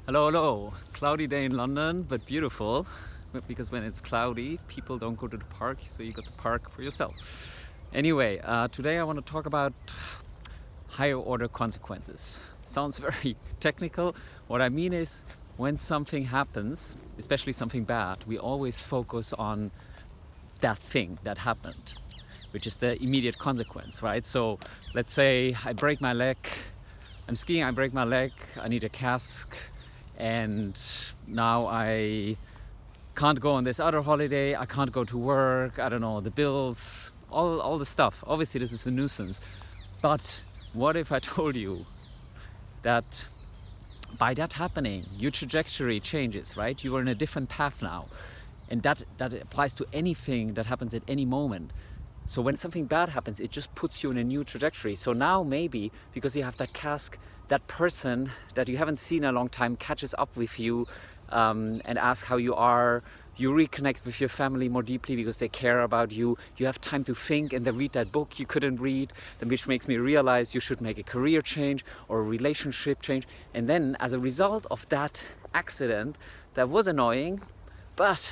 Hello, hello. Cloudy day in London, but beautiful. Because when it's cloudy, people don't go to the park, so you got the park for yourself. Anyway, today I want to talk about higher order consequences. Sounds very technical. What I mean is, when something happens, especially something bad, we always focus on that thing that happened, which is the immediate consequence, right? So let's say I break my leg, I'm skiing, I break my leg, I need a cast, and now I can't go on this other holiday, I can't go to work, I don't know, the bills, all the stuff. Obviously this is a nuisance, but what if I told you that by that happening, your trajectory changes, right? You are in a different path now, and that applies to anything that happens at any moment. So when something bad happens, it just puts you in a new trajectory. So now maybe, because you have that cask, that person that you haven't seen in a long time catches up with you and asks how you are. You reconnect with your family more deeply because they care about you. You have time to think and then read that book you couldn't read, which makes me realize you should make a career change or a relationship change. And then as a result of that accident that was annoying, but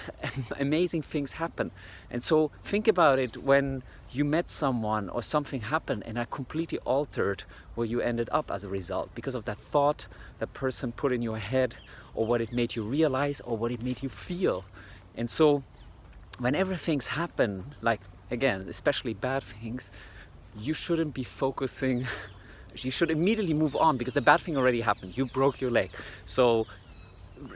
amazing things happen. And so think about it when you met someone or something happened and that completely altered where you ended up as a result, because of that thought that person put in your head, or what it made you realize, or what it made you feel. And so whenever things happen, like again, especially bad things, you shouldn't be focusing, you should immediately move on, because the bad thing already happened. You broke your leg. So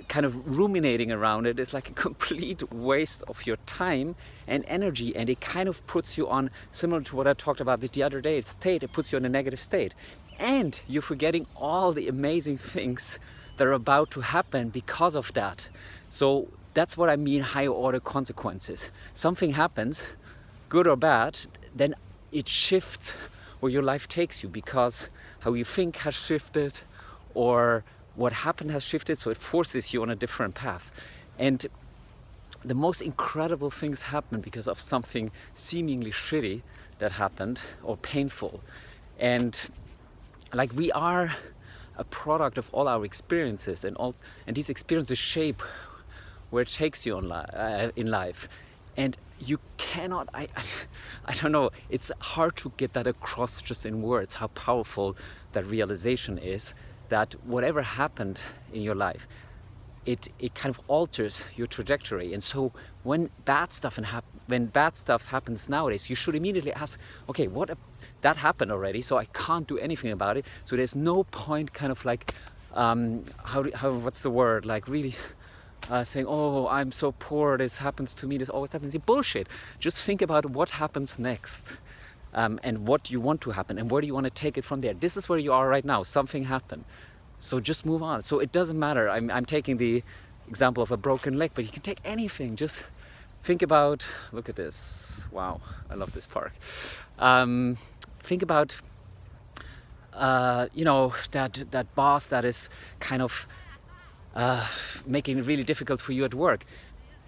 kind of ruminating around it is like a complete waste of your time and energy, and it kind of puts you on, similar to what I talked about the other day, it puts you in a negative state, and you're forgetting all the amazing things that are about to happen because of that. So that's what I mean, higher order consequences. Something happens, good or bad, then it shifts where your life takes you, because how you think has shifted, or what happened has shifted, so it forces you on a different path. And the most incredible things happen because of something seemingly shitty that happened, or painful. And like, we are a product of all our experiences, and these experiences shape where it takes you in life. And you cannot, I don't know, it's hard to get that across just in words, how powerful that realization is, that whatever happened in your life, it kind of alters your trajectory. And so when bad stuff happens nowadays, you should immediately ask, okay, that happened already, so I can't do anything about it. So there's no point kind of like, what's the word, like really saying, oh, I'm so poor, this happens to me, this always happens. Bullshit. Just think about what happens next. And what you want to happen, and where do you want to take it from there. This is where you are right now. Something happened, so just move on. So it doesn't matter. I'm taking the example of a broken leg, but you can take anything. Just think about, look at this, wow, I love this park. Think about that boss that is kind of making it really difficult for you at work.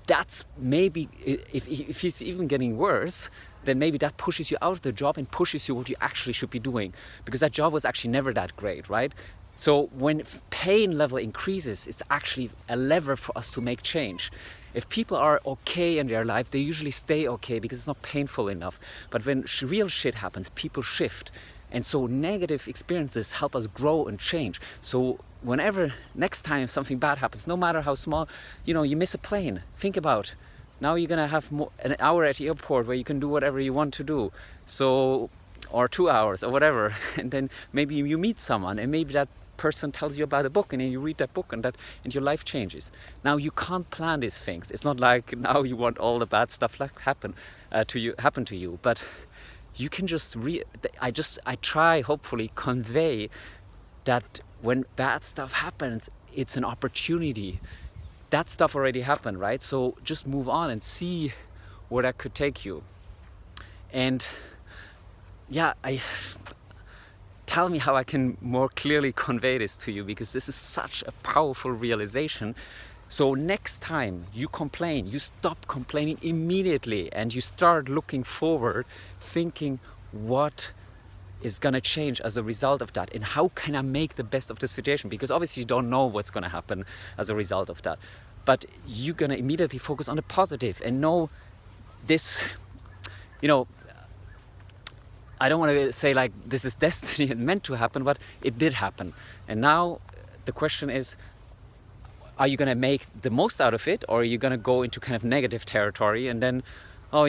That's maybe, if he's even getting worse, then maybe that pushes you out of the job and pushes you what you actually should be doing, because that job was actually never that great, right? So when pain level increases, it's actually a lever for us to make change. If people are okay in their life, they usually stay okay because it's not painful enough. But when real shit happens, people shift. And so negative experiences help us grow and change. So whenever, next time something bad happens, no matter how small, you miss a plane, think about, now you're gonna have an hour at the airport where you can do whatever you want to do. So, or 2 hours or whatever. And then maybe you meet someone, and maybe that person tells you about a book, and then you read that book, and your life changes. Now you can't plan these things. It's not like now you want all the bad stuff happen to you, but you can just I try hopefully convey that when bad stuff happens, it's an opportunity. That stuff already happened, right? So just move on and see where that could take you. And yeah, tell me how I can more clearly convey this to you, because this is such a powerful realization. So next time you complain, you stop complaining immediately, and you start looking forward, thinking, what is gonna change as a result of that, and how can I make the best of the situation? Because obviously you don't know what's gonna happen as a result of that, but you're gonna immediately focus on the positive and know this, you know, I don't want to say like this is destiny and meant to happen, but it did happen. And now the question is, are you going to make the most out of it, or are you going to go into kind of negative territory and then, oh,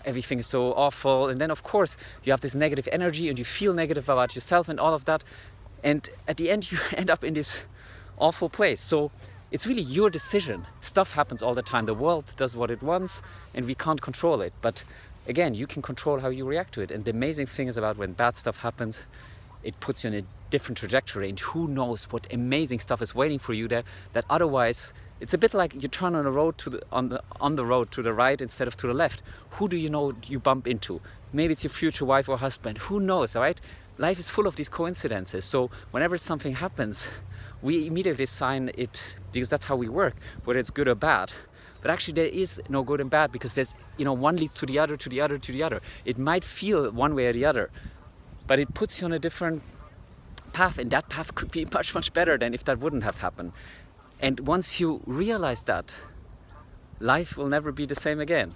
everything is so awful, and then of course you have this negative energy and you feel negative about yourself and all of that, and at the end you end up in this awful place. So it's really your decision. Stuff happens all the time. The world does what it wants and we can't control it, but again, you can control how you react to it. And the amazing thing is about when bad stuff happens, it puts you in a different trajectory, and who knows what amazing stuff is waiting for you there, that otherwise it's a bit like you turn on the road on the road to the right instead of to the left. Who do you know you bump into? Maybe it's your future wife or husband. Who knows, all right? Life is full of these coincidences. So whenever something happens, we immediately assign it, because that's how we work, whether it's good or bad. But actually there is no good and bad, because there's, one leads to the other, to the other, to the other. It might feel one way or the other, but it puts you on a different path, and that path could be much, much better than if that wouldn't have happened. And once you realize that, life will never be the same again.